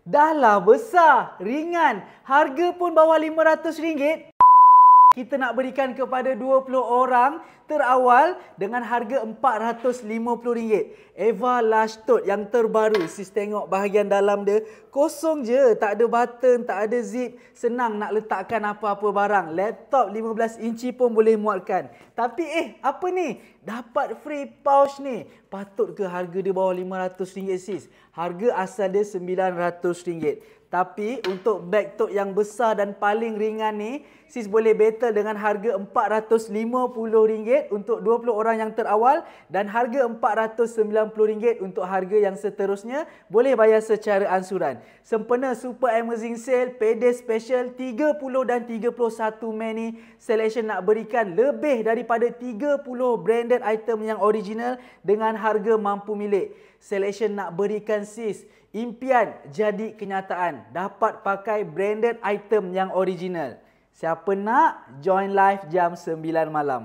Dahlah besar, ringan, harga pun bawah RM500. Kita nak berikan kepada 20 orang terawal dengan harga RM450. Eva Lush Tote yang terbaru. Sis tengok bahagian dalam dia kosong je, tak ada button, tak ada zip. Senang nak letakkan apa-apa barang. Laptop 15 inci pun boleh muatkan. Tapi apa ni? Dapat free pouch ni. Patut ke harga dia bawah RM500 sis? Harga asal dia RM900. Tapi untuk bag tote yang besar dan paling ringan ni, sis boleh battle dengan harga RM450 untuk 20 orang yang terawal dan harga RM490 untuk harga yang seterusnya. Boleh bayar secara ansuran. Sempena Super Amazing Sale, PD Special 30 dan 31 Mei ni, Selection nak berikan lebih daripada 30 branded item yang original dengan harga mampu milik. Selection nak berikan sis impian jadi kenyataan. Dapat pakai branded item yang original. Siapa nak join live jam 9 malam.